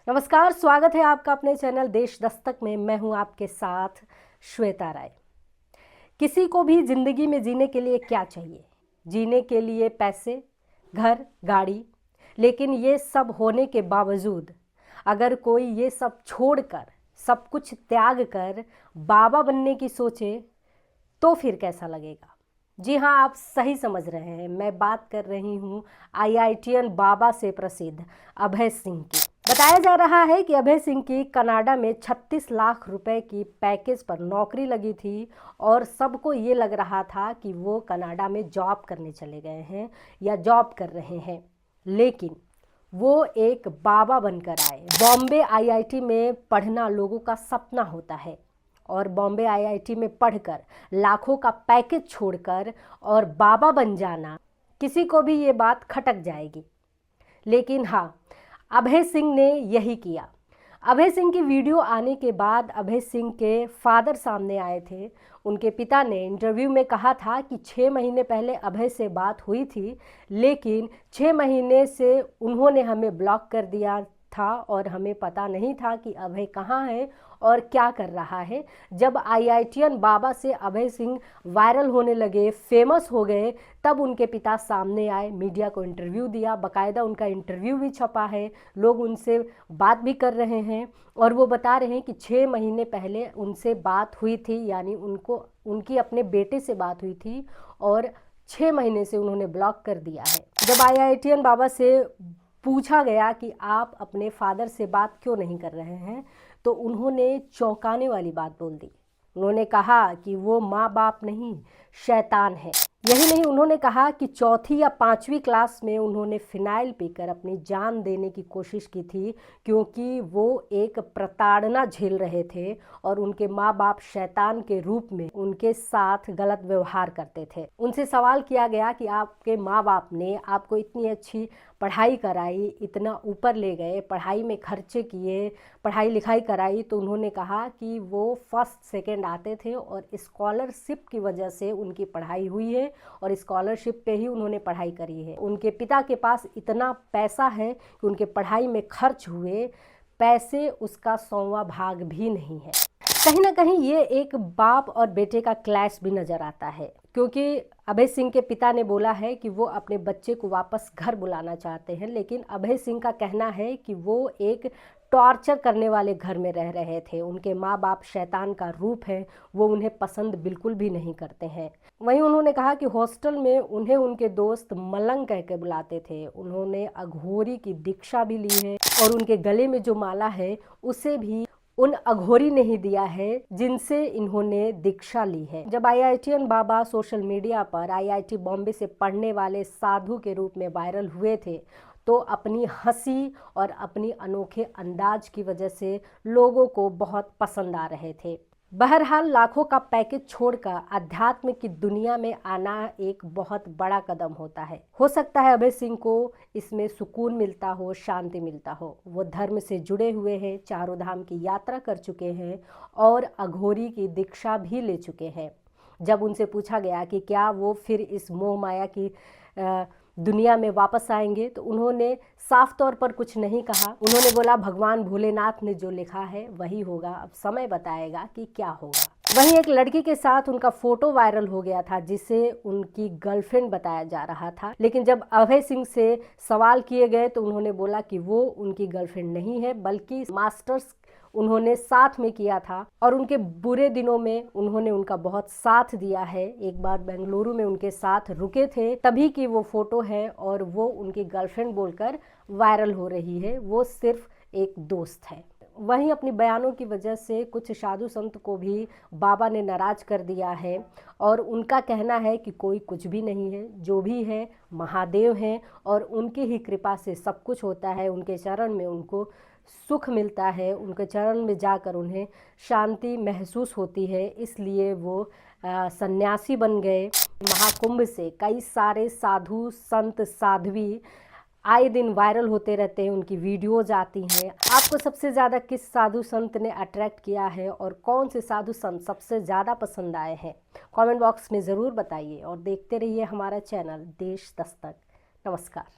नमस्कार, स्वागत है आपका अपने चैनल देश दस्तक में। मैं हूं आपके साथ श्वेता राय। किसी को भी जिंदगी में जीने के लिए क्या चाहिए? जीने के लिए पैसे, घर, गाड़ी। लेकिन ये सब होने के बावजूद अगर कोई ये सब छोड़कर, सब कुछ त्याग कर बाबा बनने की सोचे तो फिर कैसा लगेगा? जी हाँ, आप सही समझ रहे हैं। मैं बात कर रही हूँ IITian बाबा से प्रसिद्ध अभय सिंह की। बताया जा रहा है कि अभय सिंह की कनाडा में 36 लाख रुपए की पैकेज पर नौकरी लगी थी और सबको ये लग रहा था कि वो कनाडा में जॉब करने चले गए हैं या जॉब कर रहे हैं। लेकिन वो एक बाबा बनकर आए। बॉम्बे IIT में पढ़ना लोगों का सपना होता है और बॉम्बे IIT में पढ़कर लाखों का पैकेज छोड़कर और बाबा बन जाना, किसी को भी ये बात खटक जाएगी। लेकिन हाँ, अभय सिंह ने यही किया। अभय सिंह की वीडियो आने के बाद अभय सिंह के फादर सामने आए थे। उनके पिता ने इंटरव्यू में कहा था कि 6 महीने पहले अभय से बात हुई थी, लेकिन 6 महीने से उन्होंने हमें ब्लॉक कर दिया था और हमें पता नहीं था कि अभय कहाँ है और क्या कर रहा है। जब IITian बाबा से अभय सिंह वायरल होने लगे, फेमस हो गए, तब उनके पिता सामने आए, मीडिया को इंटरव्यू दिया। बाकायदा उनका इंटरव्यू भी छपा है, लोग उनसे बात भी कर रहे हैं और वो बता रहे हैं कि 6 महीने पहले उनसे बात हुई थी, यानी उनकी अपने बेटे से बात हुई थी और 6 महीने से उन्होंने ब्लॉक कर दिया है। जब IITian बाबा से पूछा गया कि आप अपने फादर से बात क्यों नहीं कर रहे हैं, तो उन्होंने चौंकाने वाली बात बोल दी। उन्होंने कहा कि वो माँ बाप नहीं, शैतान है। यही नहीं, उन्होंने कहा कि 4वीं या 5वीं क्लास में उन्होंने फिनाइल पीकर अपनी जान देने की कोशिश की थी, क्योंकि वो एक प्रताड़ना झेल रहे थे और उनके माँ बाप शैतान के रूप में उनके साथ गलत व्यवहार करते थे। उनसे सवाल किया गया कि आपके माँ बाप ने आपको इतनी अच्छी पढ़ाई कराई, इतना ऊपर ले गए, पढ़ाई में खर्चे किए, पढ़ाई लिखाई कराई, तो उन्होंने कहा कि वो फर्स्ट सेकंड आते थे और स्कॉलरशिप की वजह से उनकी पढ़ाई हुई है और स्कॉलरशिप पे ही उन्होंने पढ़ाई करी है। उनके पिता के पास इतना पैसा है कि उनके पढ़ाई में खर्च हुए पैसे उसका 100वां भाग भी नहीं है। कहीं ना कहीं ये एक बाप और बेटे का क्लैश भी नज़र आता है, क्योंकि अभय सिंह के पिता ने बोला है कि वो अपने बच्चे को वापस घर बुलाना चाहते हैं, लेकिन अभय सिंह का कहना है कि वो एक टॉर्चर करने वाले घर में रह रहे थे। उनके माँ बाप शैतान का रूप है, वो उन्हें पसंद बिल्कुल भी नहीं करते हैं। वहीं उन्होंने कहा कि हॉस्टल में उन्हें उनके दोस्त मलंग कह के बुलाते थे। उन्होंने अघोरी की दीक्षा भी ली है और उनके गले में जो माला है उसे भी उन अघोरी ने ही दिया है जिनसे इन्होंने दीक्षा ली है। जब IITian बाबा सोशल मीडिया पर IIT बॉम्बे से पढ़ने वाले साधु के रूप में वायरल हुए थे, तो अपनी हंसी और अपनी अनोखे अंदाज की वजह से लोगों को बहुत पसंद आ रहे थे। बहरहाल, लाखों का पैकेज छोड़कर अध्यात्म की दुनिया में आना एक बहुत बड़ा कदम होता है। हो सकता है अभय सिंह को इसमें सुकून मिलता हो, शांति मिलता हो। वो धर्म से जुड़े हुए हैं, चारों धाम की यात्रा कर चुके हैं और अघोरी की दीक्षा भी ले चुके हैं। जब उनसे पूछा गया कि क्या वो फिर इस मोह माया की दुनिया में वापस आएंगे, तो उन्होंने साफ तौर पर कुछ नहीं कहा। उन्होंने बोला, भगवान भोलेनाथ ने जो लिखा है वही होगा, अब समय बताएगा कि क्या होगा। वहीं एक लड़की के साथ उनका फोटो वायरल हो गया था, जिसे उनकी गर्लफ्रेंड बताया जा रहा था, लेकिन जब अभय सिंह से सवाल किए गए तो उन्होंने बोला कि वो उनकी गर्लफ्रेंड नहीं है, बल्कि मास्टर्स उन्होंने साथ में किया था और उनके बुरे दिनों में उन्होंने उनका बहुत साथ दिया है। एक बार बेंगलुरु में उनके साथ रुके थे, तभी की वो फोटो है और वो उनकी गर्लफ्रेंड बोलकर वायरल हो रही है। वो सिर्फ एक दोस्त है। वहीं अपनी बयानों की वजह से कुछ साधु संत को भी बाबा ने नाराज कर दिया है और उनका कहना है कि कोई कुछ भी नहीं है, जो भी है महादेव हैं और उनकी ही कृपा से सब कुछ होता है। उनके चरण में उनको सुख मिलता है, उनके चरण में जाकर उन्हें शांति महसूस होती है, इसलिए वो सन्यासी बन गए। महाकुंभ से कई सारे साधु संत साध्वी आए दिन वायरल होते रहते हैं, उनकी वीडियोज आती हैं। आपको सबसे ज़्यादा किस साधु संत ने अट्रैक्ट किया है और कौन से साधु संत सबसे ज़्यादा पसंद आए हैं? कमेंट बॉक्स में ज़रूर बताइए और देखते रहिए हमारा चैनल देश दस्तक। नमस्कार।